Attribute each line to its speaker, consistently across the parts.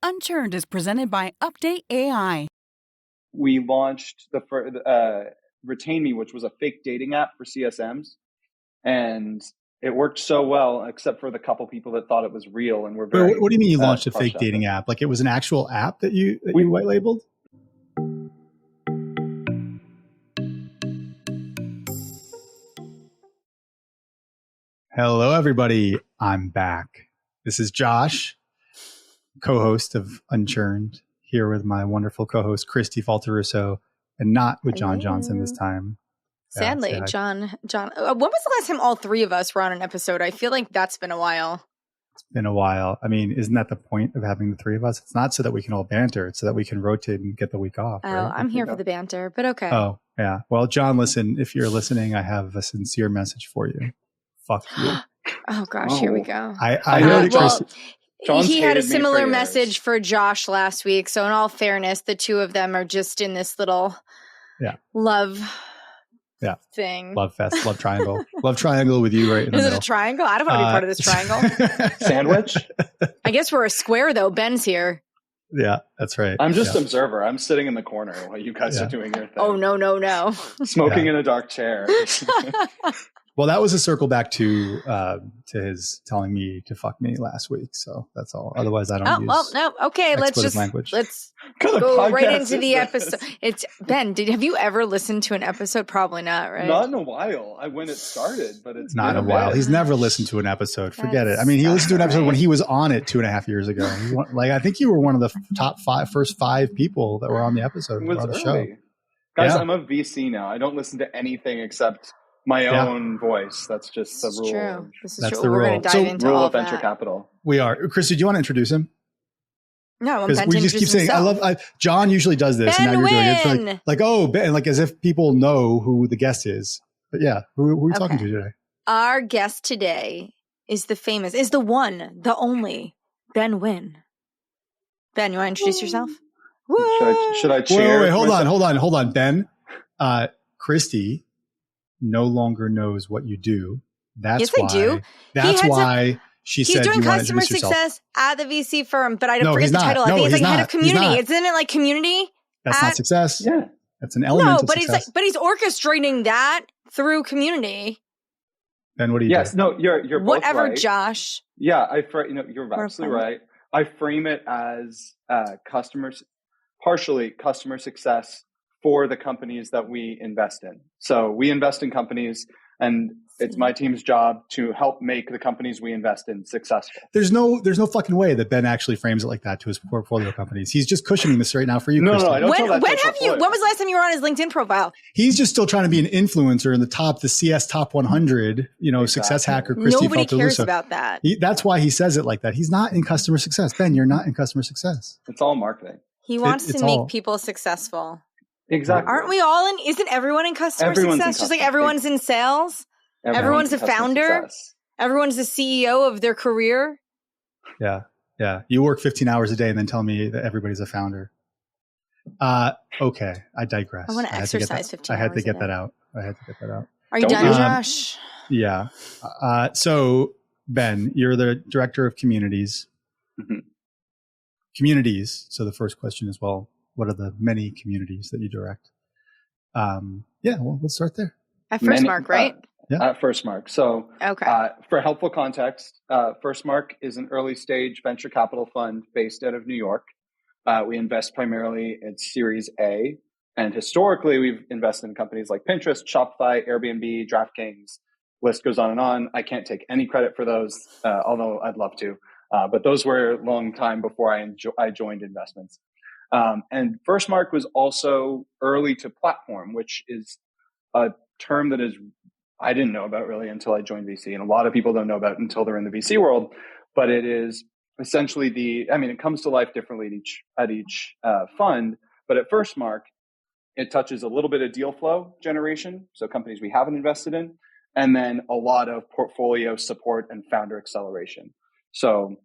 Speaker 1: Unchurned is presented by UpdateAI.
Speaker 2: We launched Retain Me, which was a fake dating app for CSMs. And it worked so well, except for the couple people that thought it was real and were very.
Speaker 3: What do you mean you launched a fake dating app? Like it was an actual app that you white labeled? Hello, everybody. I'm back. This is Josh, co-host of Unchurned, here with my wonderful co-host, Kristi Faltorusso, and not with John Johnson this time.
Speaker 4: Sadly, John. When was the last time all three of us were on an episode? I feel like that's been a while.
Speaker 3: It's been a while. I mean, isn't that the point of having the three of us? It's not so that we can all banter. It's so that we can rotate and get the week off.
Speaker 4: Oh,
Speaker 3: right?
Speaker 4: I'm here for the banter, but okay.
Speaker 3: Oh, yeah. Well, John, listen, if you're listening, I have a sincere message for you. Fuck you.
Speaker 4: Oh, gosh, here we go.
Speaker 3: I heard it.
Speaker 4: He had a similar message for Josh last week. So in all fairness, the two of them are just in this little love thing.
Speaker 3: Love fest, love triangle. Love triangle with you right in the middle.
Speaker 4: Is it a triangle? I don't want to be part of this triangle.
Speaker 2: Sandwich?
Speaker 4: I guess we're a square, though. Ben's here.
Speaker 3: Yeah, that's right.
Speaker 2: I'm just observer. I'm sitting in the corner while you guys are doing your thing.
Speaker 4: Oh, no.
Speaker 2: Smoking in a dark chair.
Speaker 3: Well, that was a circle back to his telling me to fuck me last week. So that's all. Otherwise, I don't use.
Speaker 4: Well, no. Okay, let's go right into the episode. It's Ben. Have you ever listened to an episode? Probably not, right?
Speaker 2: Not in a while. When it started, but it's
Speaker 3: not in a while. He's never listened to an episode. Forget it. I mean, he listened to an episode when he was on it 2.5 years ago. I think you were one of the first five people that were on the episode of the show.
Speaker 2: Guys, I'm a VC now. I don't listen to anything except my own voice. That's just the rule.
Speaker 4: True. This is
Speaker 3: That's
Speaker 4: true.
Speaker 3: the
Speaker 4: We're
Speaker 3: rule.
Speaker 4: going to dive into
Speaker 2: rule
Speaker 4: all
Speaker 2: of venture
Speaker 4: that.
Speaker 2: capital.
Speaker 3: We are. Kristi, do you want to introduce him?
Speaker 4: No,
Speaker 3: because we just keep saying, John usually does this,
Speaker 4: Ben
Speaker 3: and now you're
Speaker 4: Winn.
Speaker 3: doing it. Ben, like as if people know who the guest is. But yeah, who are we talking to today?
Speaker 4: Our guest today is the one, the only, Ben Winn. Ben, you want to introduce yourself?
Speaker 2: Should I cheer?
Speaker 3: Wait, hold on, Ben. Kristi no longer knows what you do. That's why. I do. That's why she said you want to introduce yourself.
Speaker 4: He's doing customer success at the VC firm, but I don't forget the title.
Speaker 3: No,
Speaker 4: I think it's
Speaker 3: he's
Speaker 4: like
Speaker 3: not.
Speaker 4: head of community. Isn't it like community?
Speaker 3: That's not success.
Speaker 2: Yeah,
Speaker 3: that's an element of success.
Speaker 4: But he's orchestrating that through community.
Speaker 3: Then what do you do?
Speaker 2: Yes, no, you're both
Speaker 4: whatever,
Speaker 2: right.
Speaker 4: Josh.
Speaker 2: Yeah, you're absolutely right. I frame it as partially customer success for the companies that we invest in. So we invest in companies, and it's my team's job to help make the companies we invest in successful.
Speaker 3: There's no fucking way that Ben actually frames it like that to his portfolio companies. He's just cushioning this right now for you, Kristi.
Speaker 2: No, I don't tell that.
Speaker 4: When was the last time you were on his LinkedIn profile?
Speaker 3: He's just still trying to be an influencer in the CS top 100, success hacker, Kristi Faltorusso.
Speaker 4: Nobody cares about that.
Speaker 3: That's why he says it like that. He's not in customer success. Ben, you're not in customer success.
Speaker 2: It's all marketing.
Speaker 4: He wants to make people successful.
Speaker 2: Exactly.
Speaker 4: Aren't we all in? Isn't everyone in customer success? Just like everyone's in sales? Everyone's a founder? Everyone's the CEO of their career?
Speaker 3: Yeah. You work 15 hours a day and then tell me that everybody's a founder. Okay. I digress.
Speaker 4: I want to exercise 15 hours
Speaker 3: I had to get that out.
Speaker 4: Are you done, Josh?
Speaker 3: Yeah. So, Ben, you're the director of communities.
Speaker 2: Mm-hmm.
Speaker 3: Communities. So the first question is, well, what are the many communities that you direct? Let's start there.
Speaker 4: At FirstMark, right?
Speaker 2: At FirstMark. So
Speaker 4: okay.
Speaker 2: For helpful context, FirstMark is an early stage venture capital fund based out of New York. We invest primarily in Series A. And historically, we've invested in companies like Pinterest, Shopify, Airbnb, DraftKings. List goes on and on. I can't take any credit for those, although I'd love to. But those were a long time before I joined investments. And FirstMark was also early to platform, which is a term that I didn't know about really until I joined VC. And a lot of people don't know about it until they're in the VC world. But it is essentially it comes to life differently at each fund. But at FirstMark, it touches a little bit of deal flow generation, so companies we haven't invested in, and then a lot of portfolio support and founder acceleration. So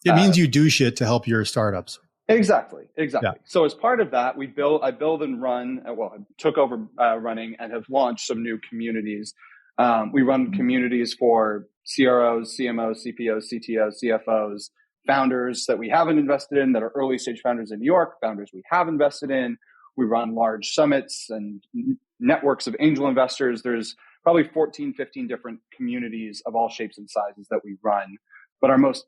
Speaker 3: it means you do shit to help your startups.
Speaker 2: Exactly.
Speaker 3: Yeah.
Speaker 2: So as part of that, I build and run, I took over running and have launched some new communities. We run communities for CROs, CMOs, CPOs, CTOs, CFOs, founders that we haven't invested in that are early stage founders in New York, founders we have invested in. We run large summits and networks of angel investors. There's probably 14, 15 different communities of all shapes and sizes that we run. But our most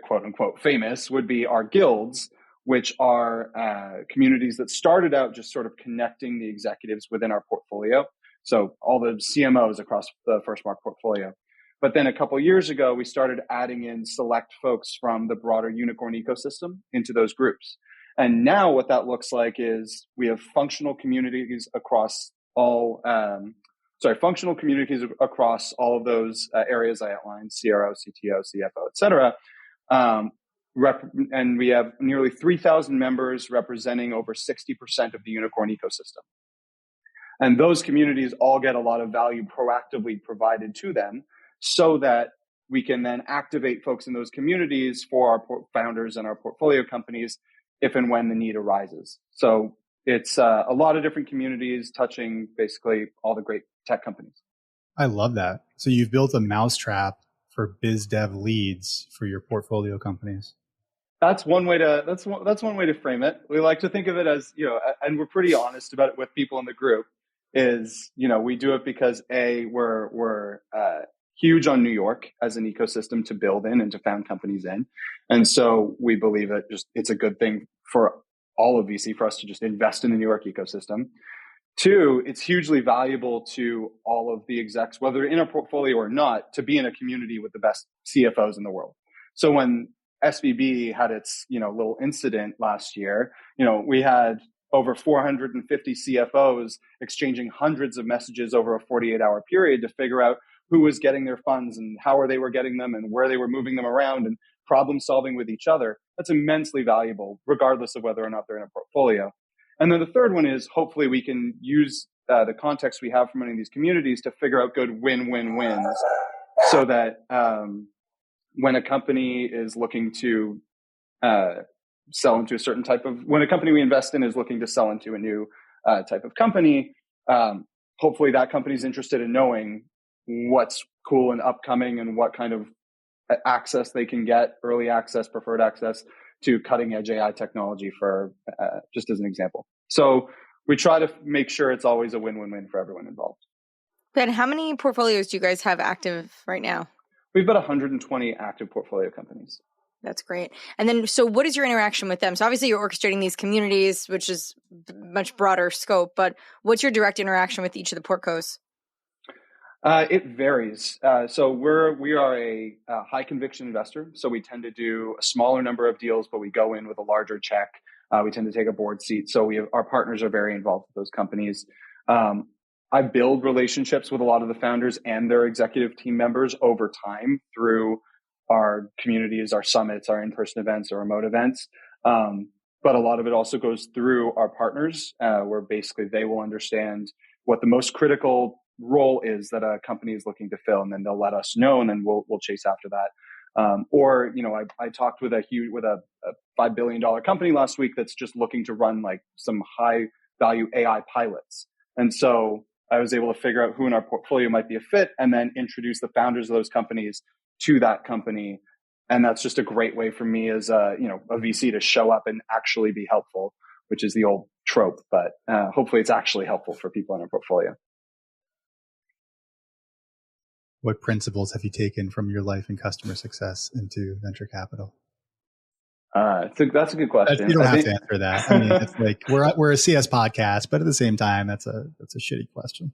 Speaker 2: quote unquote famous would be our guilds, which are communities that started out just sort of connecting the executives within our portfolio. So all the CMOs across the FirstMark portfolio. But then a couple of years ago, we started adding in select folks from the broader unicorn ecosystem into those groups. And now what that looks like is we have functional communities across all, functional communities across all of those areas I outlined: CRO, CTO, CFO, et cetera. And we have nearly 3,000 members representing over 60% of the unicorn ecosystem. And those communities all get a lot of value proactively provided to them so that we can then activate folks in those communities for our founders and our portfolio companies if and when the need arises. So it's a lot of different communities touching basically all the great tech companies.
Speaker 3: I love that. So you've built a mousetrap for biz dev leads for your portfolio companies.
Speaker 2: That's one way to frame it. We like to think of it as, and we're pretty honest about it with people in the group, is, we do it because we're huge on New York as an ecosystem to build in and to found companies in. And so we believe that it's a good thing for all of VC for us to just invest in the New York ecosystem. Two, it's hugely valuable to all of the execs, whether in a portfolio or not, to be in a community with the best CFOs in the world. So when SVB had its, little incident last year, we had over 450 CFOs exchanging hundreds of messages over a 48-hour period to figure out who was getting their funds and how they were getting them and where they were moving them around and problem solving with each other. That's immensely valuable, regardless of whether or not they're in a portfolio. And then the third one is hopefully we can use the context we have from running these communities to figure out good win-win-wins so that when a company is looking to sell into a certain when a company we invest in is looking to sell into a new type of company, hopefully that company is interested in knowing what's cool and upcoming and what kind of access they can get, early access, preferred access to cutting edge AI technology for, just as an example. So we try to make sure it's always a win-win-win for everyone involved.
Speaker 4: Ben, how many portfolios do you guys have active right now?
Speaker 2: We've got 120 active portfolio companies.
Speaker 4: That's great. And then, so what is your interaction with them? So obviously you're orchestrating these communities, which is much broader scope, but what's your direct interaction with each of the portcos?
Speaker 2: It varies. So we are a high conviction investor. So we tend to do a smaller number of deals, but we go in with a larger check. We tend to take a board seat. So our partners are very involved with those companies. I build relationships with a lot of the founders and their executive team members over time through our communities, our summits, our in-person events, or remote events. But a lot of it also goes through our partners, where basically they will understand what the most critical role is that a company is looking to fill, and then they'll let us know, and then we'll chase after that. I talked with a $5 billion company last week that's just looking to run like some high value AI pilots. And so I was able to figure out who in our portfolio might be a fit and then introduce the founders of those companies to that company. And that's just a great way for me as a VC to show up and actually be helpful, which is the old trope, but hopefully it's actually helpful for people in our portfolio.
Speaker 3: What principles have you taken from your life in customer success into venture capital?
Speaker 2: That's a good question.
Speaker 3: You don't have to answer that. I mean, it's like we're a CS podcast, but at the same time, that's a shitty question.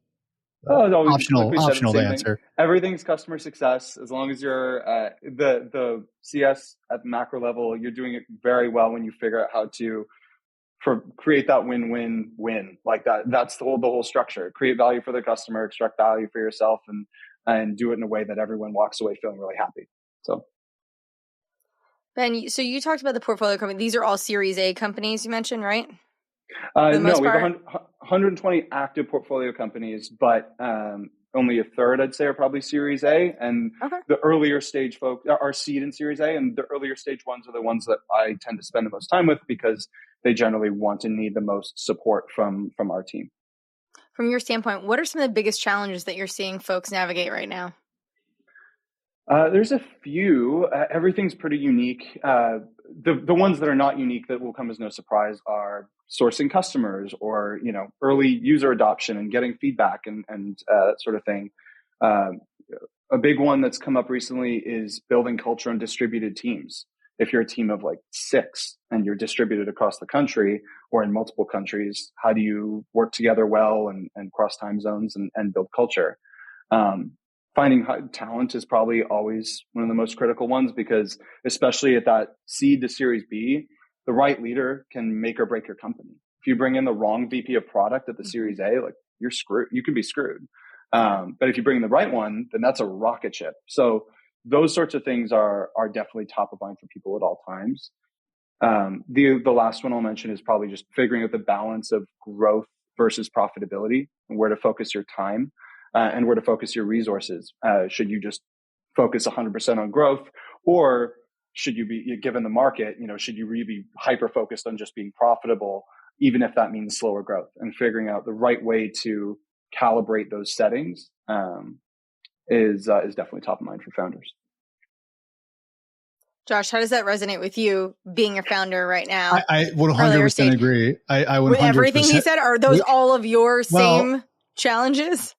Speaker 3: Optional to answer.
Speaker 2: Everything's customer success. As long as you're the CS at the macro level, you're doing it very well when you figure out how to create that win-win-win like that. That's the whole structure. Create value for the customer, extract value for yourself, and do it in a way that everyone walks away feeling really happy. So,
Speaker 4: Ben, so you talked about the portfolio company. These are all Series A companies you mentioned, right?
Speaker 2: No, we have 120 active portfolio companies, but only a third, I'd say, are probably Series A. And the earlier stage folks are seed in Series A, and the earlier stage ones are the ones that I tend to spend the most time with because they generally want and need the most support from our team.
Speaker 4: From your standpoint, what are some of the biggest challenges that you're seeing folks navigate right now?
Speaker 2: There's a few. Everything's pretty unique. The ones that are not unique that will come as no surprise are sourcing customers, or early user adoption and getting feedback and that sort of thing. A big one that's come up recently is building culture on distributed teams. If you're a team of like 6 and you're distributed across the country or in multiple countries, how do you work together well and cross time zones and build culture? Finding talent is probably always one of the most critical ones, because especially at that seed to Series B, the right leader can make or break your company. If you bring in the wrong VP of product at the Series A, like, you're screwed. You could be screwed. But if you bring in the right one, then that's a rocket ship. So those sorts of things are definitely top of mind for people at all times. The last one I'll mention is probably just figuring out the balance of growth versus profitability, and where to focus your time and where to focus your resources. Should you just focus 100% on growth, or should you be, given the market, should you really be hyper focused on just being profitable, even if that means slower growth? And figuring out the right way to calibrate those settings is definitely top of mind for founders.
Speaker 4: Josh, how does that resonate with you, being a founder right now?
Speaker 3: I would 100% agree. I 100%.
Speaker 4: With everything he said, are those all of your same challenges?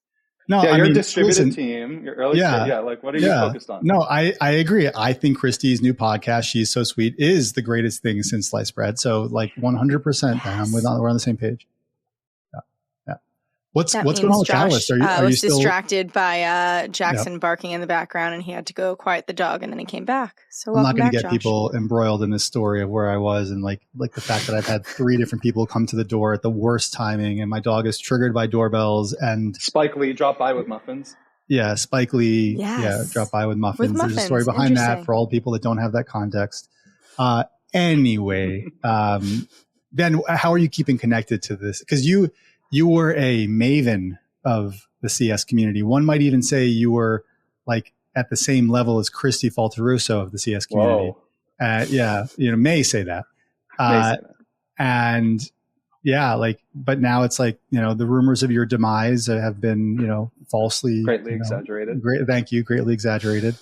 Speaker 3: No,
Speaker 2: yeah, you're a distributed team. You're early stage. Yeah, like, what are you focused on?
Speaker 3: No, I agree. I think Kristi's new podcast, She's So Sweet, is the greatest thing since sliced bread. So, like, 100%. Yes. We're on the same page. What's going on with Catalyst?
Speaker 4: Are you still distracted by Jackson barking in the background, and he had to go quiet the dog, and then he came back. So
Speaker 3: I'm not going to get
Speaker 4: Josh.
Speaker 3: people embroiled in this story of where I was, and like the fact that I've had 3 different people come to the door at the worst timing, and my dog is triggered by doorbells. And
Speaker 2: Spike Lee dropped by with muffins.
Speaker 3: Yeah, Spike Lee.
Speaker 4: Yes.
Speaker 3: Yeah, dropped by with muffins. There's a story behind that for all people that don't have that context. Anyway, then how are you keeping connected to this? Because you were a maven of the CS community. One might even say you were like at the same level as Kristi Faltorusso of the CS community. May say that. And yeah, but now it's like, the rumors of your demise have been, falsely
Speaker 2: greatly exaggerated.
Speaker 3: Greatly exaggerated.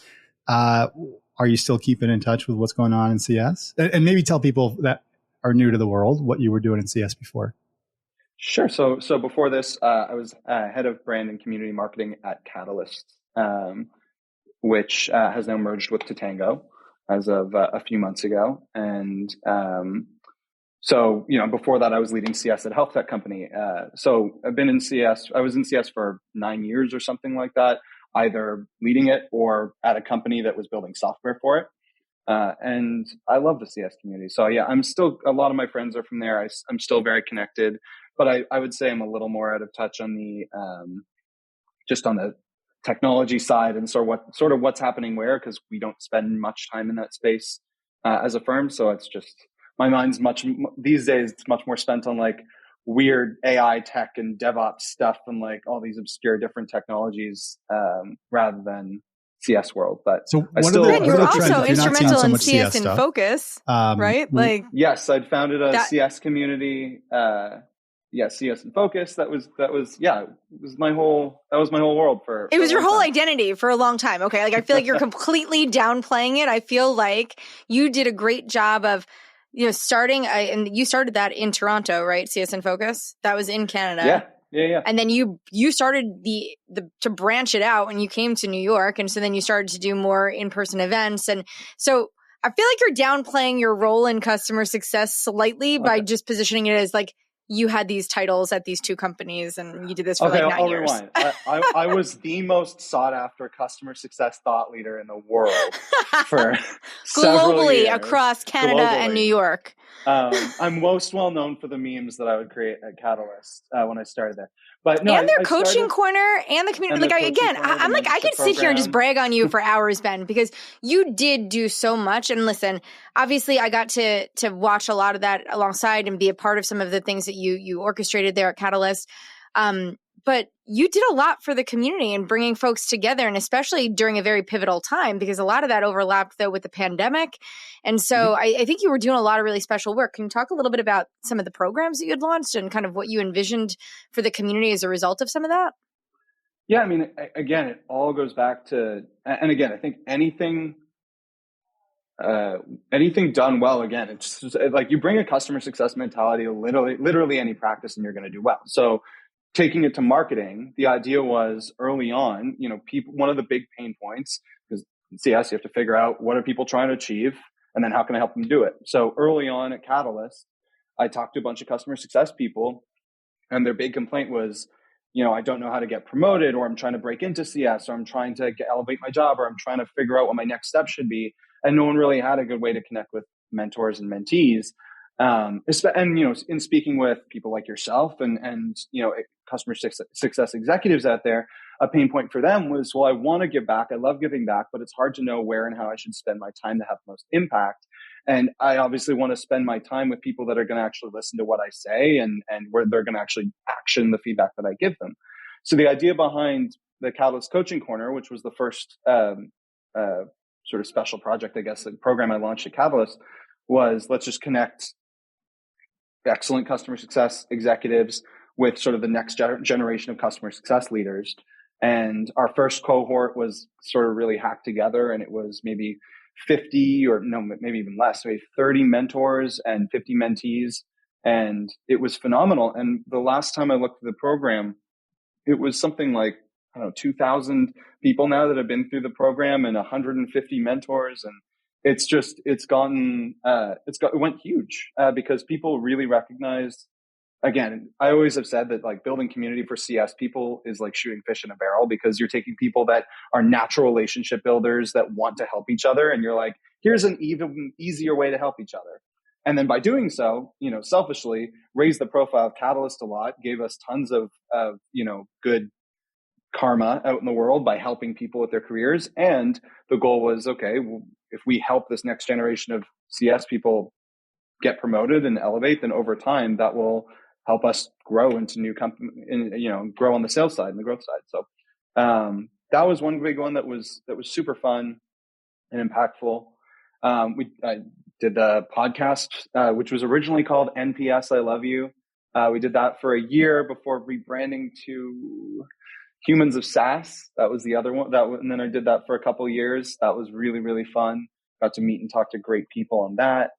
Speaker 3: Are you still keeping in touch with what's going on in CS? And maybe tell people that are new to the world what you were doing in CS before.
Speaker 2: Sure. So before this, I was head of brand and community marketing at Catalyst, which has now merged with Tatango as of a few months ago. And so before that, I was leading CS at a health tech company. So I've been in CS. I was in CS for 9 years or something like that, either leading it or at a company that was building software for it. And I love the CS community. So yeah, a lot of my friends are from there. I'm still very connected. But I would say I'm a little more out of touch on the just on the technology side and sort of what's happening where, because we don't spend much time in that space as a firm. So it's just, my mind's these days it's much more spent on like weird AI tech and DevOps stuff and like all these obscure different technologies rather than CS world. But
Speaker 3: so
Speaker 4: you're also instrumental in CS in Focus, right? Like,
Speaker 2: yes, I'd founded a CS community. CS and Focus. That was my whole world for.
Speaker 4: It was your whole identity for a long time. Okay, like I feel like you're completely downplaying it. I feel like you did a great job of, starting. And you started that in Toronto, right? CS and Focus. That was in Canada.
Speaker 2: Yeah.
Speaker 4: And then you started to branch it out when you came to New York, and so then you started to do more in-person events, and so I feel like you're downplaying your role in customer success slightly by just positioning it as like, you had these titles at these 2 companies and you did this for 9 years.
Speaker 2: Rewind. I was the most sought after customer success thought leader in the world for
Speaker 4: globally
Speaker 2: years.
Speaker 4: Across Canada and New York.
Speaker 2: I'm most well known for the memes that I would create at Catalyst when I started there. But no,
Speaker 4: and their coaching corner and the community. I could sit here and just brag on you for hours, Ben, because you did do so much. And listen, obviously I got to watch a lot of that alongside and be a part of some of the things that you orchestrated there at Catalyst. But you did a lot for the community and bringing folks together, and especially during a very pivotal time, because a lot of that overlapped though with the pandemic. And so I think you were doing a lot of really special work. Can you talk a little bit about some of the programs that you had launched and kind of what you envisioned for the community as a result of some of that?
Speaker 2: Yeah, I mean, again, it all goes back to, and again, I think anything done well, again, it's just, like you bring a customer success mentality to literally any practice and you're going to do well. So taking it to marketing, the idea was early on, one of the big pain points, because in CS, you have to figure out what are people trying to achieve and then how can I help them do it? So early on at Catalyst, I talked to a bunch of customer success people, and their big complaint was, I don't know how to get promoted, or I'm trying to break into CS, or I'm trying to elevate my job, or I'm trying to figure out what my next step should be. And no one really had a good way to connect with mentors and mentees. And, in speaking with people like yourself and customer success executives out there, a pain point for them was, well, I want to give back. I love giving back, but it's hard to know where and how I should spend my time to have the most impact. And I obviously want to spend my time with people that are going to actually listen to what I say and where they're going to actually action the feedback that I give them. So the idea behind the Catalyst Coaching Corner, which was the first sort of special project, I guess, the program I launched at Catalyst, was let's just connect excellent customer success executives with sort of the next generation of customer success leaders. And our first cohort was sort of really hacked together, and it was maybe 50 or no, maybe even less, maybe 30 mentors and 50 mentees. And it was phenomenal. And the last time I looked at the program, it was something like, 2,000 people now that have been through the program and 150 mentors. And it went huge because people really recognized. Again, I always have said that like building community for CS people is like shooting fish in a barrel, because you're taking people that are natural relationship builders that want to help each other. And you're like, here's an even easier way to help each other. And then by doing so, selfishly raised the profile of Catalyst a lot, gave us tons of good karma out in the world by helping people with their careers. And the goal was, okay, well, if we help this next generation of CS people get promoted and elevate, then over time that will help us grow into new company, grow on the sales side and the growth side. So that was one big one that was super fun and impactful. I did the podcast, which was originally called NPS I Love You. We did that for a year before rebranding to Humans of SaaS. That was the other one. And then I did that for a couple of years. That was really, really fun. Got to meet and talk to great people on that.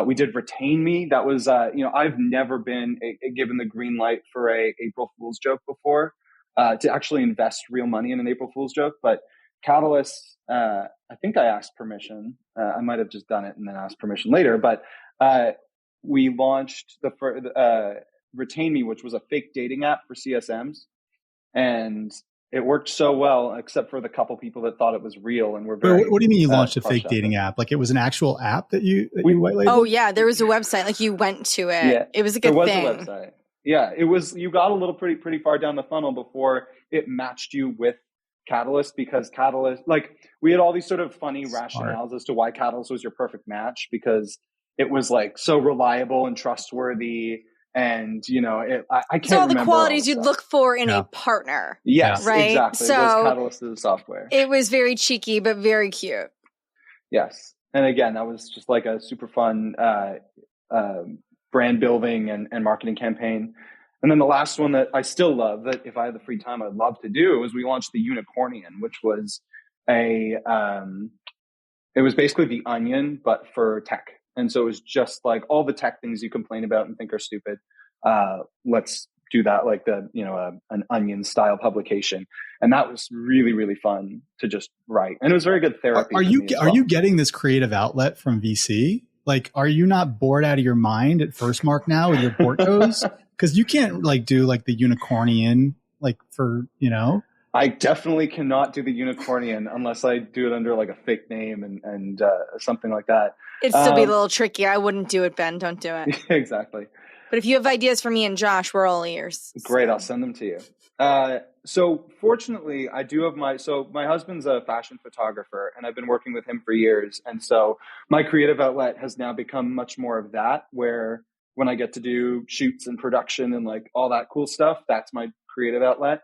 Speaker 2: We did Retain Me. That was, I've never been given the green light for a April Fool's joke before, to actually invest real money in an April Fool's joke. But Catalyst, I think I asked permission. I might have just done it and then asked permission later. But we launched Retain Me, which was a fake dating app for CSMs. And it worked so well, except for the couple people that thought it was real and were very.
Speaker 3: What do you mean you launched a fake dating app? Like it was an actual app that you white labeled?
Speaker 4: Oh yeah, there was a website. Like you went to it. Yeah, it was like a thing.
Speaker 2: There was a website. Yeah, it was. You got a little pretty far down the funnel before it matched you with Catalyst, because Catalyst, like we had all these sort of funny rationales as to why Catalyst was your perfect match, because it was like so reliable and trustworthy. And, I can't remember.
Speaker 4: So all the qualities you'd look for in a partner.
Speaker 2: Yes,
Speaker 4: right?
Speaker 2: Exactly.
Speaker 4: So
Speaker 2: it was Catalyst as a software.
Speaker 4: It was very cheeky, but very cute.
Speaker 2: Yes. And again, that was just like a super fun brand building and marketing campaign. And then the last one that I still love, that if I had the free time, I'd love to do, was we launched the Unicornian, which was it was basically the Onion, but for tech. And so it was just like all the tech things you complain about and think are stupid. Let's do that like an Onion style publication. And that was really, really fun to just write. And it was very good therapy.
Speaker 3: Are you getting this creative outlet from VC? Like, are you not bored out of your mind at FirstMark now with your portos? Because you can't do the Unicornian for.
Speaker 2: I definitely cannot do the Unicornian unless I do it under like a fake name and something like that.
Speaker 4: It'd still be a little tricky. I wouldn't do it, Ben. Don't do it.
Speaker 2: Exactly.
Speaker 4: But if you have ideas for me and Josh, we're all ears.
Speaker 2: Great. I'll send them to you. So fortunately, I do have my husband's a fashion photographer, and I've been working with him for years. And so my creative outlet has now become much more of that, where when I get to do shoots and production and like all that cool stuff, that's my creative outlet.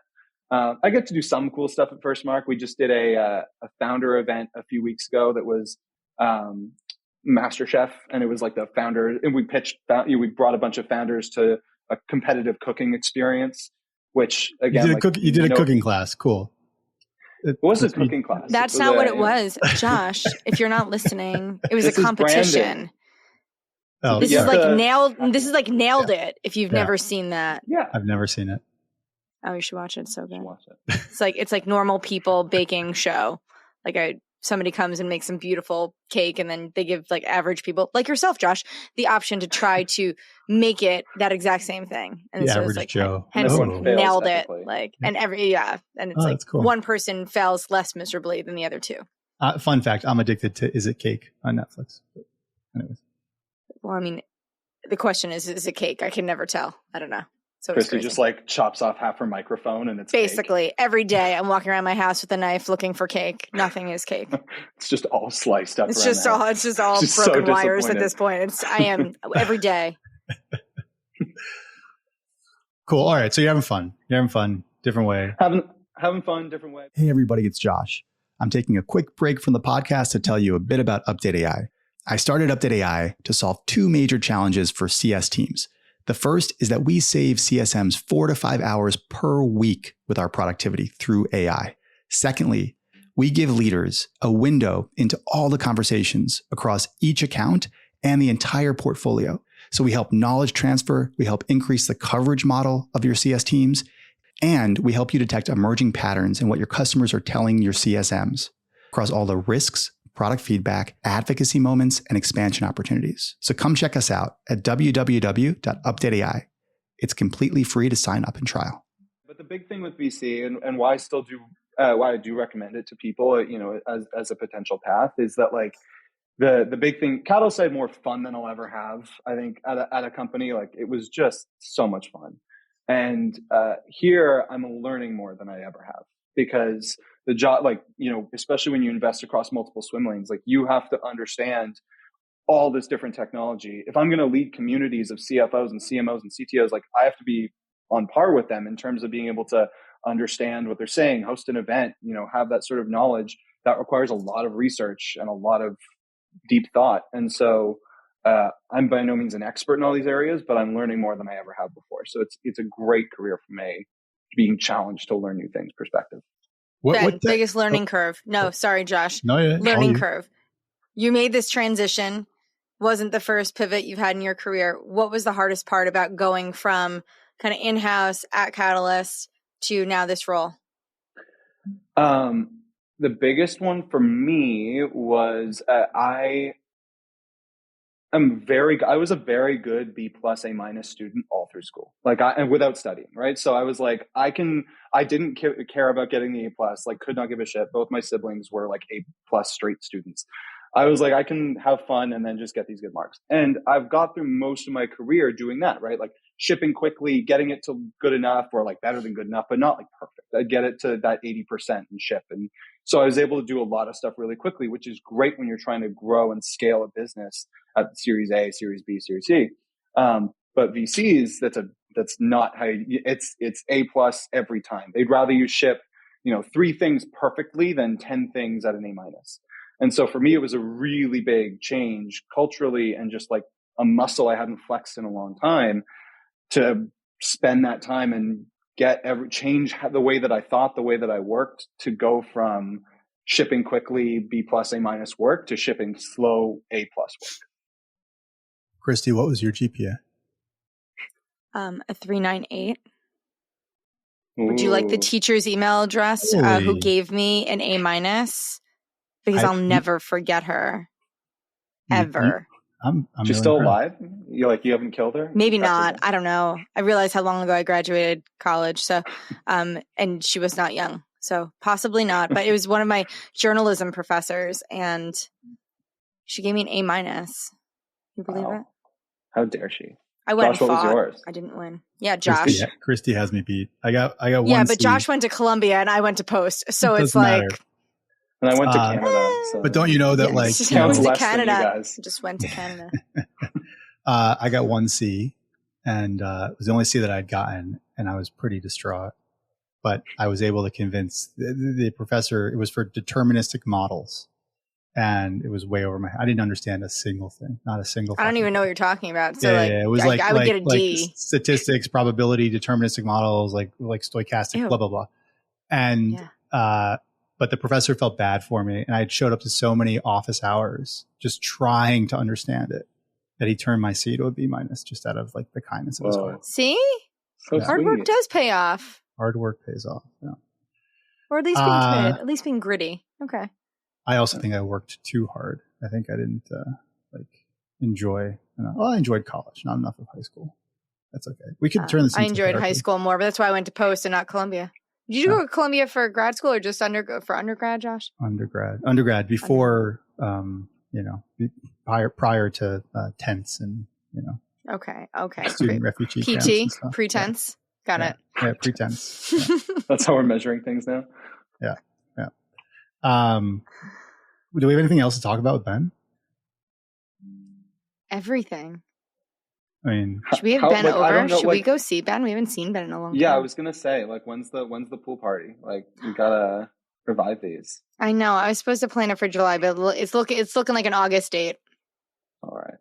Speaker 2: I get to do some cool stuff at FirstMark. We just did a founder event a few weeks ago that was MasterChef, and it was like the founder, and we brought a bunch of founders to a competitive cooking experience. which again,
Speaker 3: you did a cooking class. Cool.
Speaker 2: It was a cooking class.
Speaker 4: That's not what it was, Josh. If you're not listening, it was a competition.
Speaker 3: Oh,
Speaker 4: this is like nailed it. If you've never seen that,
Speaker 3: I've never seen it.
Speaker 4: Oh, you should watch it. It's so good. It's like normal people baking show. Like somebody comes and makes some beautiful cake, and then they give like average people like yourself, Josh, the option to try to make it that exact same thing. And
Speaker 3: the
Speaker 4: so
Speaker 3: average
Speaker 4: it's like,
Speaker 3: Joe.
Speaker 4: hence nailed it. Like, and and it's like
Speaker 3: cool.
Speaker 4: one person fails less miserably than the other two.
Speaker 3: Fun fact: I'm addicted to Is It Cake on Netflix. Anyways.
Speaker 4: Well, I mean, the question is it cake? I can never tell. I don't know. So
Speaker 2: Kristi just like chops off half her microphone and it's
Speaker 4: basically
Speaker 2: cake.
Speaker 4: Every day I'm walking around my house with a knife looking for cake. Nothing is cake.
Speaker 2: It's just all sliced up.
Speaker 4: It's just all broken wires at this point. I am every day.
Speaker 3: Cool. All right. So you're having fun. Different way.
Speaker 2: Having fun, different way.
Speaker 3: Hey everybody, it's Josh. I'm taking a quick break from the podcast to tell you a bit about UpdateAI. I started UpdateAI to solve two major challenges for CS teams. The first is that we save CSMs 4 to 5 hours per week with our productivity through AI. Secondly, we give leaders a window into all the conversations across each account and the entire portfolio. So we help knowledge transfer, we help increase the coverage model of your CS teams, and we help you detect emerging patterns in what your customers are telling your CSMs across all the risks, product feedback, advocacy moments, and expansion opportunities. So come check us out at www.updateai. It's completely free to sign up and trial.
Speaker 2: But the big thing with VC and why I do recommend it to people, as a potential path is that like the big thing, Catalyst had more fun than I'll ever have. I think at a company, like it was just so much fun. And here I'm learning more than I ever have because the job, especially when you invest across multiple swim lanes, like you have to understand all this different technology. If I'm going to lead communities of CFOs and CMOs and CTOs, like I have to be on par with them in terms of being able to understand what they're saying, host an event, have that sort of knowledge that requires a lot of research and a lot of deep thought. And so I'm by no means an expert in all these areas, but I'm learning more than I ever have before. So it's a great career from a being challenged to learn new things perspective.
Speaker 4: What biggest learning curve? No, sorry, Josh.
Speaker 3: No, yeah,
Speaker 4: learning curve. You made this transition. Wasn't the first pivot you've had in your career. What was the hardest part about going from kind of in-house at Catalyst to now this role?
Speaker 2: The biggest one for me was I was a very good B+ A- student all through school, and without studying, right? So I was like, I didn't care about getting the A+, like could not give a shit. Both my siblings were like A+ straight students. I was like, I can have fun and then just get these good marks. And I've got through most of my career doing that, right? Like shipping quickly, getting it to good enough or like better than good enough, but not like perfect. I'd get it to that 80% and ship. And so I was able to do a lot of stuff really quickly, which is great when you're trying to grow and scale a business at Series A, Series B, Series C. But VCs, that's not how it's A+ every time. They'd rather you ship, 3 things perfectly than 10 things at an A-. And so for me, it was a really big change culturally and just like a muscle I hadn't flexed in a long time to spend that time and change the way that I thought, the way that I worked, to go from shipping quickly B+ A- work to shipping slow A+ work.
Speaker 3: Kristi, what was your GPA?
Speaker 4: A 3.98. Would you like the teacher's email address who gave me an A-? Because I'll never forget her. Ever.
Speaker 2: She's still alive? You haven't killed her?
Speaker 4: Maybe not. I don't know. I realized how long ago I graduated college. So, and she was not young. So possibly not. But it was one of my journalism professors, and she gave me an A-. You believe it?
Speaker 2: How dare she?
Speaker 4: I went
Speaker 2: Josh,
Speaker 4: and fought.
Speaker 2: What was yours?
Speaker 4: I didn't win. Yeah, Josh.
Speaker 3: Kristi has me beat. I got one.
Speaker 4: Yeah, but Josh went to Columbia and I went to Post. So it's like.
Speaker 3: Matter.
Speaker 2: And I went to Canada. So.
Speaker 3: But don't you know that
Speaker 4: I went to Canada. Just went to Canada.
Speaker 3: I got 1 C, and it was the only C that I'd gotten, and I was pretty distraught. But I was able to convince the professor. It was for deterministic models, and it was way over my head. I didn't understand a single thing, not a single.
Speaker 4: I don't even know what you're talking about. So
Speaker 3: it was
Speaker 4: I would get a D.
Speaker 3: Statistics, probability, deterministic models, like stochastic, blah blah blah. And but the professor felt bad for me, and I had showed up to so many office hours just trying to understand it that he turned my C to a B- just out of like the kindness of his heart.
Speaker 4: See,
Speaker 2: so
Speaker 4: hard work does pay off.
Speaker 3: Hard work pays off. Yeah.
Speaker 4: Or at least being committed, at least being gritty. Okay.
Speaker 3: I also think I worked too hard. I think I didn't enjoy. I enjoyed college, not enough of high school. That's okay. We could turn this. I
Speaker 4: enjoyed high school more, but that's why I went to Post and not Columbia. Did you go to Columbia for grad school or just for undergrad, Josh?
Speaker 3: Undergrad before, prior to tents and
Speaker 4: Okay.
Speaker 3: Student refugee
Speaker 4: PT pretense. Got it.
Speaker 3: Yeah, pretense. Yeah.
Speaker 2: That's how we're measuring things now.
Speaker 3: Yeah. Do we have anything else to talk about with Ben?
Speaker 4: Everything.
Speaker 3: I mean,
Speaker 4: should we have Ben over? Should we go see Ben? We haven't seen Ben in a long time.
Speaker 2: Yeah, I was gonna say, when's the pool party? Like, we gotta revive these.
Speaker 4: I know. I was supposed to plan it for July, but it's looking like an August date.
Speaker 2: All right.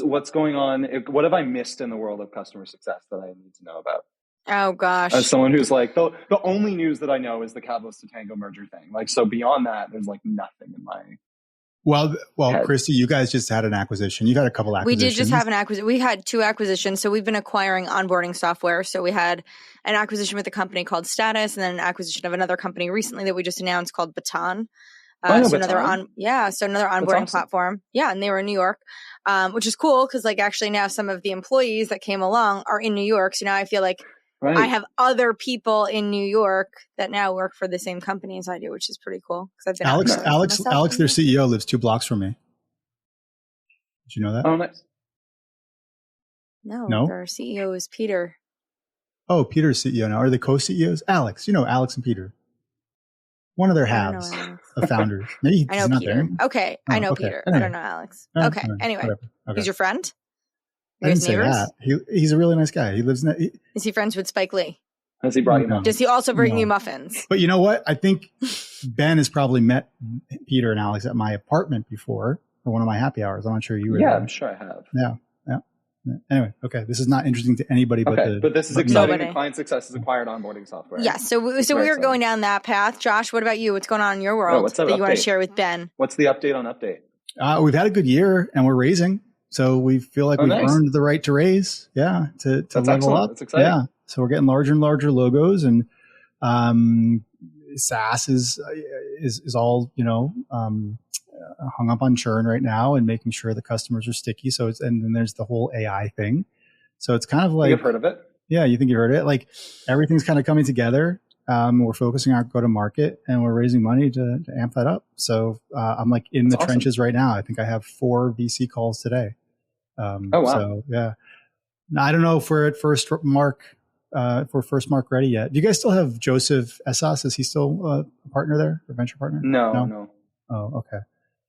Speaker 2: What's going on? What have I missed in the world of customer success that I need to know about?
Speaker 4: Oh gosh.
Speaker 2: As someone who's like, the only news that I know is the Catalyst to Tango merger thing. Like, so beyond that, there's like nothing in my
Speaker 3: Well,
Speaker 2: head.
Speaker 3: Kristi, you guys just had an acquisition. You've had a couple acquisitions.
Speaker 4: We did just have an acquisition. We had 2 acquisitions. So we've been acquiring onboarding software. So we had an acquisition with a company called Status, and then an acquisition of another company recently that we just announced called Baton. Another onboarding platform. Yeah, and they were in New York, which is cool because actually now some of the employees that came along are in New York. So now I feel like I have other people in New York that now work for the same company as I do, which is pretty cool. Because I've been
Speaker 3: Alex, their CEO lives 2 blocks from me. Did you know that?
Speaker 2: Oh, nice.
Speaker 4: No, their CEO is Peter.
Speaker 3: Oh, Peter's CEO now. Are they co-CEOs? Alex, Alex and Peter. One of their halves of founders. Maybe
Speaker 4: I know Peter.
Speaker 3: There.
Speaker 4: Okay, I know Peter.
Speaker 3: Anyway.
Speaker 4: I don't know Alex. Okay, anyway.
Speaker 3: Okay.
Speaker 4: He's your friend?
Speaker 3: I didn't say that. He's a really nice guy. He lives in
Speaker 4: Is he friends with Spike Lee?
Speaker 2: Has he brought you muffins?
Speaker 4: Does he also bring you muffins?
Speaker 3: But you know what? I think Ben has probably met Peter and Alex at my apartment before for one of my happy hours. I'm not sure you were there.
Speaker 2: I'm sure I have.
Speaker 3: Yeah. Anyway, okay. This is not interesting to anybody
Speaker 2: but this is exciting. The client success has acquired onboarding software.
Speaker 4: Yes. So we are going down that path. Josh, what about you? What's going on in your world that you want to share with Ben?
Speaker 2: What's the update on Update?
Speaker 3: We've had a good year and we're raising. So we feel like we've earned the right to raise. Yeah. To level up.
Speaker 2: That's exciting.
Speaker 3: Yeah. So we're getting larger and larger logos, and SaaS is all, hung up on churn right now and making sure the customers are sticky. So and then there's the whole AI thing. So it's kind of like,
Speaker 2: you've heard of it?
Speaker 3: Yeah. You think you've heard of it? Like everything's kind of coming together. We're focusing on go to market and we're raising money to amp that up. So I'm like in the trenches right now. I think I have 4 VC calls today.
Speaker 2: Oh, wow.
Speaker 3: So yeah, I don't know if we're at FirstMark ready yet. Do you guys still have Joseph Essas? Is he still a partner there, or venture partner?
Speaker 2: No.
Speaker 3: Oh, okay.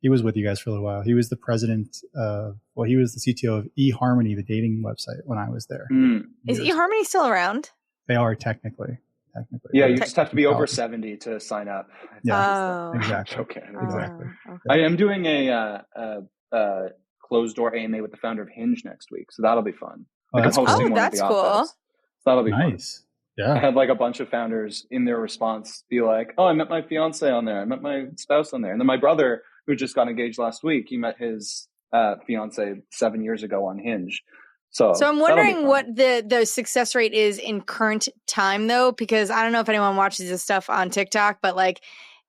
Speaker 3: He was with you guys for a little while. He was the president. He was the CTO of eHarmony, the dating website, when I was there.
Speaker 4: Is eHarmony still around?
Speaker 3: They are technically.
Speaker 2: Yeah, you just have to be over 70 to sign up.
Speaker 3: Yeah, exactly.
Speaker 2: Okay,
Speaker 3: exactly.
Speaker 2: Okay. I am doing a closed door AMA with the founder of Hinge next week, so that'll be fun.
Speaker 3: Oh,
Speaker 2: I'm hosting one
Speaker 4: that's
Speaker 2: at the
Speaker 4: cool.
Speaker 2: office. So that'll be
Speaker 3: nice.
Speaker 2: Fun.
Speaker 3: Yeah,
Speaker 2: I had like a bunch of founders in their response be like, "Oh, I met my fiance on there. I met my spouse on there," and then my brother, who just got engaged last week, he met his fiance 7 years ago on Hinge. So
Speaker 4: I'm wondering what the success rate is in current time, though, because I don't know if anyone watches this stuff on TikTok, but like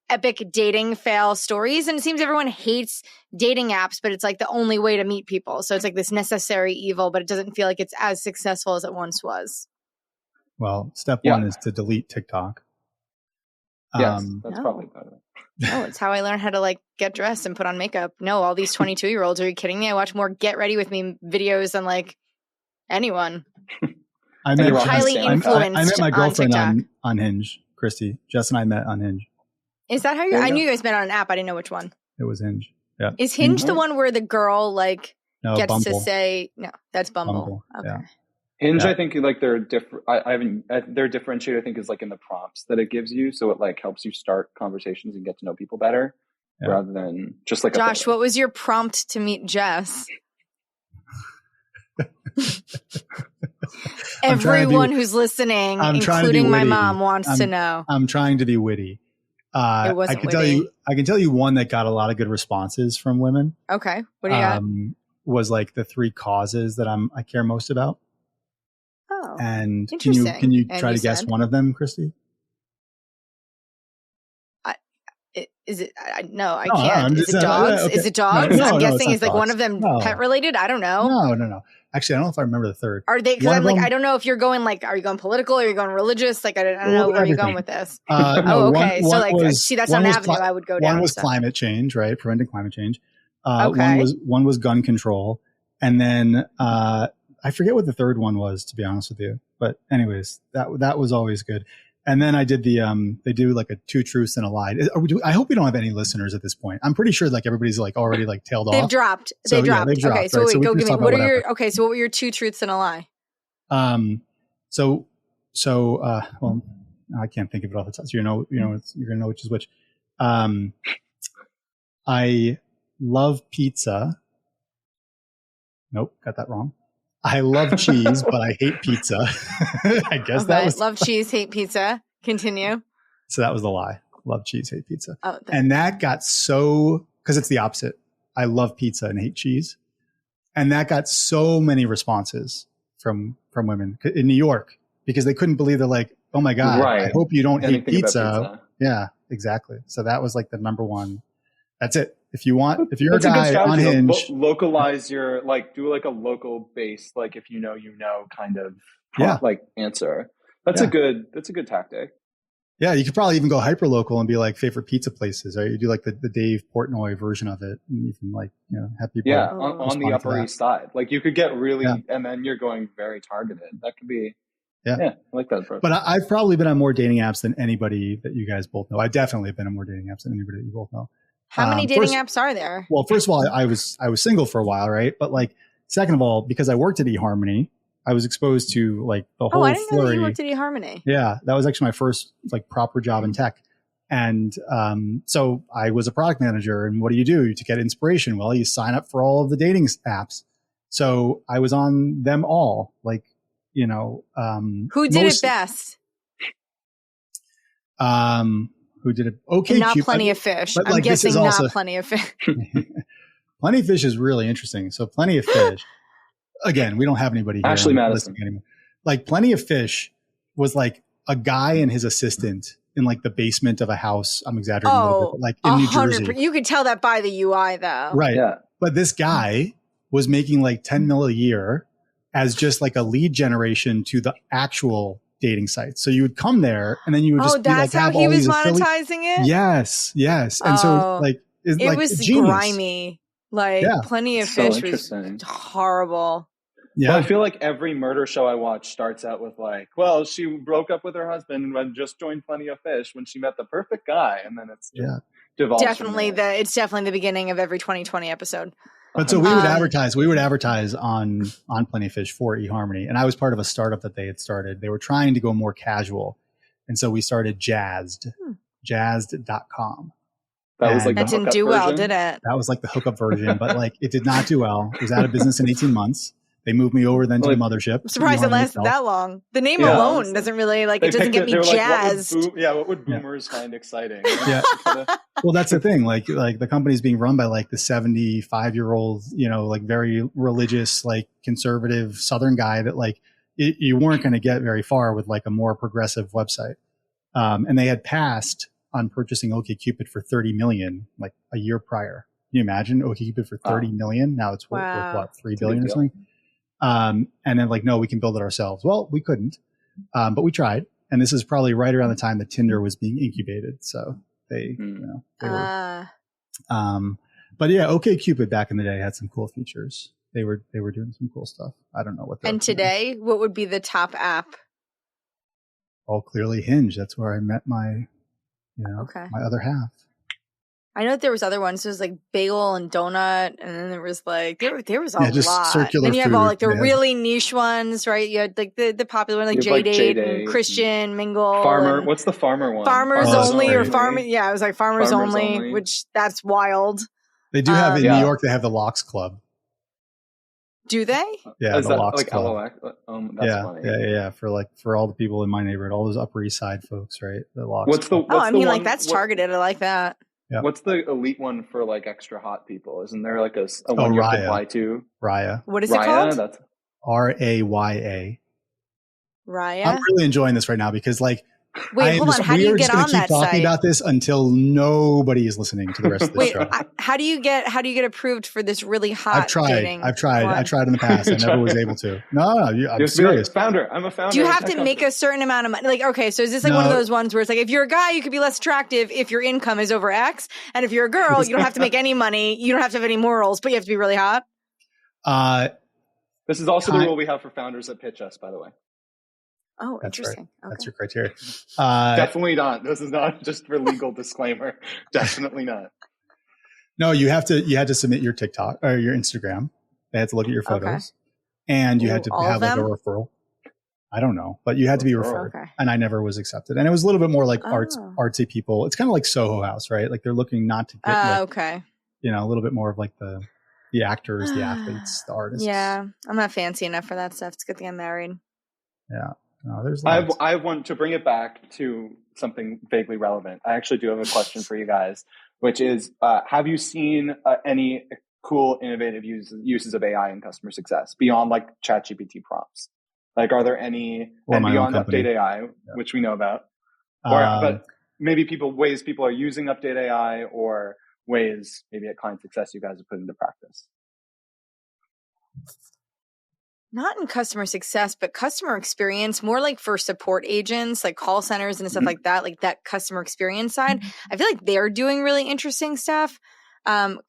Speaker 4: epic dating fail stories. And it seems everyone hates dating apps, but it's like the only way to meet people. So it's like this necessary evil, but it doesn't feel like it's as successful as it once was.
Speaker 3: Well, step 1 is to delete TikTok.
Speaker 2: Yes, that's probably part of it.
Speaker 4: No, it's how I learned how to like get dressed and put on makeup. No, all these 22-year-olds, are you kidding me? I watch more Get Ready With Me videos than like anyone.
Speaker 3: I'm
Speaker 4: highly influenced.
Speaker 3: I met my girlfriend
Speaker 4: on
Speaker 3: Hinge, Kristi. Jess and I met on Hinge.
Speaker 4: Is that how you? I knew you guys met on an app. I didn't know which one.
Speaker 3: It was Hinge. Yeah.
Speaker 4: Is Hinge the one where the girl like gets
Speaker 3: Bumble.
Speaker 4: to say no? That's Bumble. Okay.
Speaker 3: Yeah.
Speaker 2: Hinge, I think like they're different. Their differentiator, I think, is like in the prompts that it gives you, so it like helps you start conversations and get to know people better. rather than just like
Speaker 4: Josh, what was your prompt to meet Jess? Everyone who's listening, including my mom, wants to know.
Speaker 3: I'm trying to be witty.
Speaker 4: It wasn't witty.
Speaker 3: I can tell you one that got a lot of good responses from women.
Speaker 4: Okay. What do you got?
Speaker 3: Was like the 3 causes that I care most about.
Speaker 4: Oh,
Speaker 3: and can you try to guess one of them, Kristi?
Speaker 4: Is it? No, I can't. Is it dogs? Okay. Is it dogs? No, I'm guessing is like dogs. One of them pet related. I don't know.
Speaker 3: No. Actually, I don't know if I remember the third.
Speaker 4: Are they? Because I'm like, I don't know if you're going like, are you going political? Or are you going religious? Like, I don't know where you're going with this.
Speaker 3: No,
Speaker 4: okay. So like, see, that's not an avenue I would go down.
Speaker 3: One was climate change, right? Preventing climate change. One was gun control, and then I forget what the third one was, to be honest with you. But anyways, that was always good. And then I did they do like a 2 truths and a lie. I hope we don't have any listeners at this point. I'm pretty sure like everybody's like already like tailed off.
Speaker 4: They've dropped.
Speaker 3: They've dropped.
Speaker 4: Okay, so wait, go give me. What were your 2 truths and a lie?
Speaker 3: Well, I can't think of it off the top. So you're gonna know which is which. I love pizza. Nope, got that wrong. I love cheese, but I hate pizza. I guess that was
Speaker 4: love cheese, hate pizza. Continue.
Speaker 3: So that was the lie. Love cheese, hate pizza. And that got because it's the opposite. I love pizza and hate cheese. And that got so many responses from women in New York because they couldn't believe they're like, oh my God, I hope you don't hate pizza. Yeah, exactly. So that was like the number one. That's it. If you're a guy on Hinge,
Speaker 2: localize your do like a local base, like if you know kind of like answer. That's a good tactic.
Speaker 3: Yeah, you could probably even go hyper local and be like favorite pizza places, right? You do like the Dave Portnoy version of it, and you can have people.
Speaker 2: Yeah, on the Upper East Side, like you could get really, and then you're going very targeted. That could be. Yeah, I like that approach.
Speaker 3: But I've probably been on more dating apps than anybody that you guys both know. I definitely have been on more dating apps than anybody that you both know.
Speaker 4: How many dating apps are there?
Speaker 3: Well, first of all, I was single for a while, right? But like, second of all, because I worked at eHarmony, I was exposed to like the whole.
Speaker 4: Oh, I didn't know that you worked at eHarmony.
Speaker 3: Yeah, that was actually my first like proper job in tech, and so I was a product manager. And what do you do to get inspiration? Well, you sign up for all of the dating apps. So I was on them all, like
Speaker 4: who did it best?
Speaker 3: Who did it? Okay,
Speaker 4: not Plenty of Fish. I'm like, guessing not Plenty of Fish.
Speaker 3: Plenty of Fish is really interesting. So Plenty of Fish, again, we don't have anybody here.
Speaker 2: Ashley Madison.
Speaker 3: Anymore. Like Plenty of Fish was like a guy and his assistant in like the basement of a house. I'm exaggerating a little bit, but like in New Jersey.
Speaker 4: You could tell that by the UI though.
Speaker 3: Right. Yeah. But this guy was making like 10 mil a year as just like a lead generation to the actual dating sites. So you would come there and then you would just
Speaker 4: that's how he was monetizing it?
Speaker 3: Yes. And so like
Speaker 4: it was
Speaker 3: genius.
Speaker 4: Grimy. Like Plenty of Fish was horrible.
Speaker 3: Yeah.
Speaker 2: Well, I feel like every murder show I watch starts out with like, well, she broke up with her husband and just joined Plenty of Fish when she met the perfect guy, and then it's devolves.
Speaker 4: It's definitely the beginning of every 2020 episode.
Speaker 3: But so we would advertise on Plenty of Fish for eHarmony. And I was part of a startup that they had started. They were trying to go more casual. And so we started Jazzed, jazzed.com.
Speaker 4: That didn't do well, did it?
Speaker 3: That was like the hookup version, but like it did not do well. It was out of business in 18 months. They moved me over then to the mothership.
Speaker 4: I'm surprised it lasted that long. The name alone doesn't really it doesn't get me jazzed.
Speaker 2: Like, what would boomers find exciting?
Speaker 3: Yeah. Well, that's the thing. Like the company's being run by like the 75-year-old, like very religious, like conservative Southern guy that like you weren't going to get very far with like a more progressive website. And they had passed on purchasing OkCupid for $30 million like a year prior. Can you imagine OkCupid for $30 million? Now it's worth what, $3 billion or something? And then like, no, we can build it ourselves. Well, we couldn't, but we tried. And this is probably right around the time that Tinder was being incubated. So they were, but yeah, OkCupid back in the day had some cool features. They were doing some cool stuff. I don't know what.
Speaker 4: And today, what would be the top app?
Speaker 3: Oh, clearly Hinge. That's where I met my, my other half.
Speaker 4: I know that there was other ones. There was like bagel and donut, and then there was like there was a
Speaker 3: just
Speaker 4: lot.
Speaker 3: Circular
Speaker 4: then you have
Speaker 3: food.
Speaker 4: all like the really niche ones, right? You had like the popular one like J-Date and Christian Mingle.
Speaker 2: Farmer. What's the farmer one?
Speaker 4: Farmers only or farmer? Yeah, it was like farmers only, which that's wild.
Speaker 3: They do have in New York. They have the Locks Club.
Speaker 4: Do they?
Speaker 3: Yeah, the Locks
Speaker 2: like
Speaker 3: Club.
Speaker 2: That's funny.
Speaker 3: Yeah. For all the people in my neighborhood, all those Upper East Side folks, right? The Locks.
Speaker 2: What's the
Speaker 4: like that's targeted. I like that.
Speaker 2: Yeah. What's the elite one for like extra hot people? Isn't there like a one you have to apply to?
Speaker 3: Raya.
Speaker 4: What is it called?
Speaker 3: That's Raya.
Speaker 4: Raya.
Speaker 3: I'm really enjoying this right now because like.
Speaker 4: Wait, hold on. How do you get on that site? We're just going to keep talking
Speaker 3: about this until nobody is listening to the rest of the show.
Speaker 4: How do you get approved for this really hot dating?
Speaker 3: I've tried in the past. I never was able to. No, I'm serious.
Speaker 2: Founder. I'm a founder.
Speaker 4: Do you have to make a certain amount of money? Like, okay, so is this like one of those ones where it's like if you're a guy, you could be less attractive if your income is over X, and if you're a girl, you don't have to make any money, you don't have to have any morals, but you have to be really hot?
Speaker 2: This is also the rule we have for founders that pitch us, by the way.
Speaker 4: Oh, that's interesting.
Speaker 3: Right. Okay. That's your criteria.
Speaker 2: Definitely not. This is not just for legal disclaimer. Definitely not.
Speaker 3: No, you had to submit your TikTok or your Instagram. They had to look at your photos, and you had to have like a referral. I don't know, but you had to be referred, and I never was accepted. And it was a little bit more like artsy people. It's kind of like Soho House, right? Like they're looking not to get a little bit more of like the actors, the athletes, the artists.
Speaker 4: Yeah, I'm not fancy enough for that stuff. It's a good thing I'm married.
Speaker 3: Yeah. No, there's
Speaker 2: I want to bring it back to something vaguely relevant. I actually do have a question for you guys, which is, have you seen any cool, innovative uses of AI in customer success beyond like ChatGPT prompts? Like, are there any, and beyond UpdateAI, which we know about, but maybe ways people are using UpdateAI or ways maybe at client success you guys have put into practice?
Speaker 4: Not in customer success, but customer experience, more like for support agents, like call centers and stuff like that customer experience side. I feel like they're doing really interesting stuff.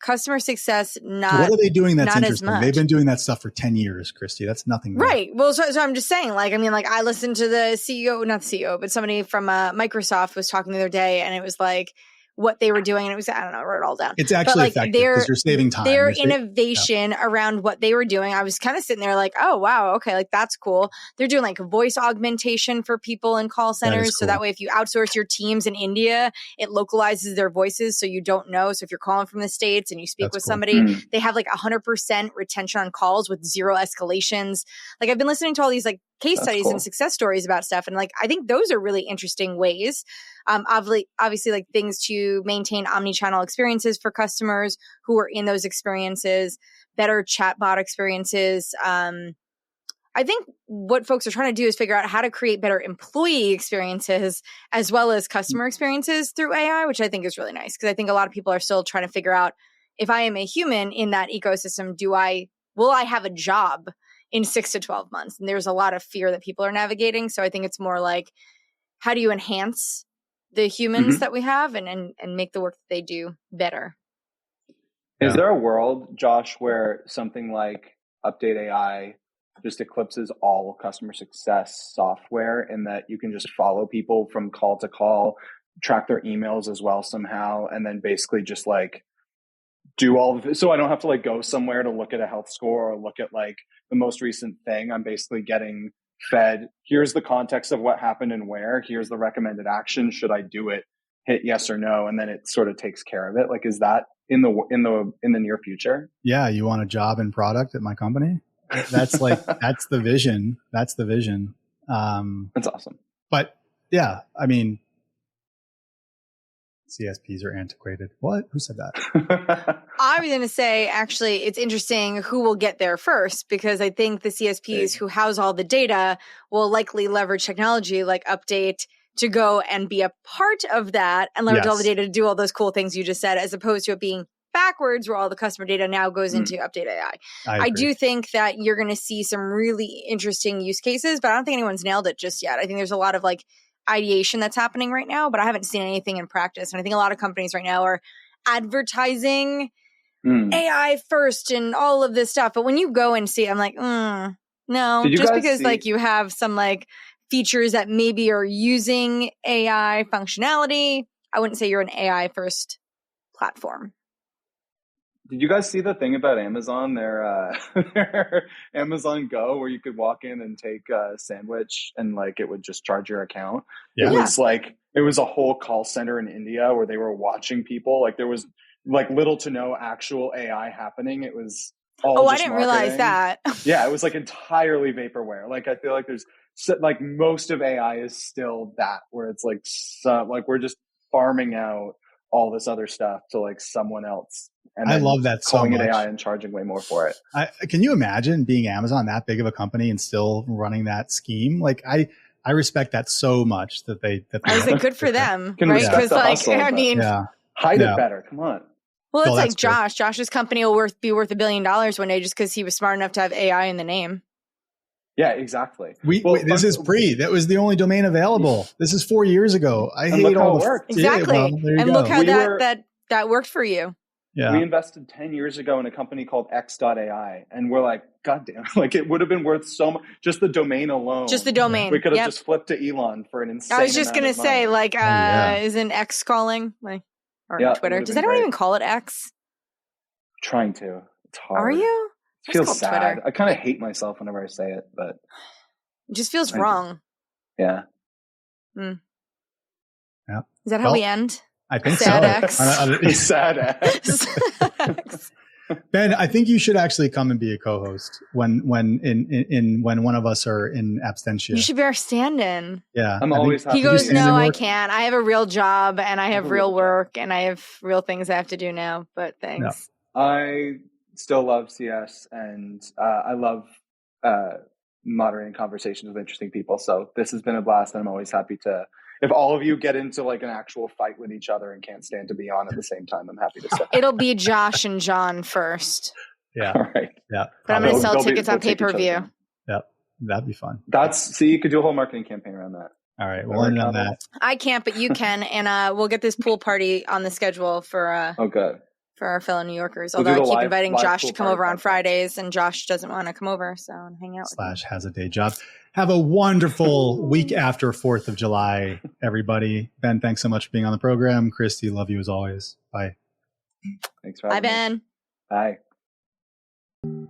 Speaker 4: Customer success, not
Speaker 3: what are they doing that's interesting?
Speaker 4: They've
Speaker 3: been doing that stuff for 10 years, Kristi. That's nothing new.
Speaker 4: Right. Well, so I'm just saying, like, I mean, like I listened to the CEO, not the CEO, but somebody from Microsoft was talking the other day, and it was like, what they were doing. And it was, I don't know, I wrote it all down.
Speaker 3: It's actually effective because you're saving time.
Speaker 4: Their innovation around what they were doing, I was kind of sitting there like, oh, wow, okay, like that's cool. They're doing like voice augmentation for people in call centers. So that way, if you outsource your teams in India, it localizes their voices so you don't know. So if you're calling from the States and you speak with somebody, they have like 100% retention on calls with 0 escalations. Like I've been listening to all these like case studies and success stories about stuff. And like, I think those are really interesting ways. Obviously like things to maintain omni-channel experiences for customers who are in those experiences, better chatbot experiences. I think what folks are trying to do is figure out how to create better employee experiences as well as customer experiences through AI, which I think is really nice. Because I think a lot of people are still trying to figure out, if I am a human in that ecosystem, will I have a job in 6 to 12 months? And there's a lot of fear that people are navigating. So I think it's more like, how do you enhance the humans that we have and make the work that they do better?
Speaker 2: Is there a world, Josh, where something like UpdateAI just eclipses all customer success software, and that you can just follow people from call to call, track their emails as well somehow, and then basically just like do all of it? So I don't have to like go somewhere to look at a health score or look at like the most recent thing. I'm basically getting fed, here's the context of what happened and where, here's the recommended action, should I do it, hit yes or no, and then it sort of takes care of it. Like, is that in the near future?
Speaker 3: Yeah, you want a job in product at my company? That's like that's the vision. That's
Speaker 2: awesome.
Speaker 3: But yeah, I mean, CSPs are antiquated. What? Who said that?
Speaker 4: I was going to say, actually, it's interesting who will get there first, because I think the CSPs who house all the data will likely leverage technology like Update to go and be a part of that and leverage all the data to do all those cool things you just said, as opposed to it being backwards where all the customer data now goes into UpdateAI. I do think that you're going to see some really interesting use cases, but I don't think anyone's nailed it just yet. I think there's a lot of like ideation that's happening right now, but I haven't seen anything in practice. And I think a lot of companies right now are advertising AI first and all of this stuff. But when you go and see it, I'm like, no, just because like you have some like features that maybe are using AI functionality, I wouldn't say you're an AI first platform.
Speaker 2: Did you guys see the thing about Amazon, their Amazon Go, where you could walk in and take a sandwich and like it would just charge your account?
Speaker 3: Yeah.
Speaker 2: It was a whole call center in India where they were watching people. Like there was like little to no actual AI happening. It was all just
Speaker 4: I didn't
Speaker 2: marketing.
Speaker 4: realize that.
Speaker 2: Yeah, it was like entirely vaporware. Like I feel like there's like most of AI is still that, where it's like like we're just farming out all this other stuff to like someone else. And
Speaker 3: I love that so
Speaker 2: much. Calling it AI and charging way more for it.
Speaker 3: Can you imagine being Amazon, that big of a company, and still running that scheme? Like I respect that so much that they.
Speaker 4: I was like, good for them,
Speaker 2: right?
Speaker 4: Because like, I mean,
Speaker 2: hide it better. Come on.
Speaker 4: Well, it's like Josh. Good. Josh's company will be worth $1 billion one day just because he was smart enough to have AI in the name.
Speaker 2: Yeah, exactly.
Speaker 3: This is free. That was the only domain available. This is 4 years ago. I hate all the
Speaker 2: worked.
Speaker 4: Exactly. Yeah, and look how that worked for you.
Speaker 3: Yeah.
Speaker 2: We invested 10 years ago in a company called X.AI, and we're like, God damn, like it would have been worth so much, just the domain alone.
Speaker 4: Just the domain.
Speaker 2: We could have just flipped to Elon for an insane
Speaker 4: I was just going to say, like, isn't X calling? Like, or Twitter? Does anyone even call it X?
Speaker 2: Trying to. It's hard.
Speaker 4: Are you?
Speaker 2: It feels sad. Twitter. I kind of hate myself whenever I say it, but
Speaker 4: it just feels wrong.
Speaker 2: Yeah.
Speaker 3: Yeah.
Speaker 4: Is that how we end?
Speaker 3: I think
Speaker 4: sad
Speaker 3: so.
Speaker 4: X.
Speaker 2: Sad X.
Speaker 3: Ben, I think you should actually come and be a co-host when one of us are in absentia.
Speaker 4: You should be our stand-in.
Speaker 3: Yeah,
Speaker 2: I'm always happy.
Speaker 4: He goes, no, I can't. I have a real job and I have real work and I have real things I have to do now. But thanks.
Speaker 2: No. I still love CS and I love moderating conversations with interesting people. So this has been a blast, and I'm always happy to. If all of you get into like an actual fight with each other and can't stand to be on at the same time, I'm happy to sit.
Speaker 4: It'll be Josh and John first.
Speaker 3: Yeah.
Speaker 2: All right.
Speaker 3: Yeah.
Speaker 4: But I'm going to sell tickets on pay-per-view.
Speaker 3: Yep. That'd be fun.
Speaker 2: You could do a whole marketing campaign around that.
Speaker 3: All right. We'll end on that.
Speaker 4: I can't, but you can. And we'll get this pool party on the schedule for
Speaker 2: good.
Speaker 4: For our fellow New Yorkers. Although I keep inviting Josh to come over on Fridays, and Josh doesn't want to come over, so hang out with
Speaker 3: / has a day job. Have a wonderful week after 4th of July, everybody. Ben, thanks so much for being on the program. Kristi, love you as always. Bye.
Speaker 2: Thanks for having me.
Speaker 4: Bye, Ben.
Speaker 2: Bye.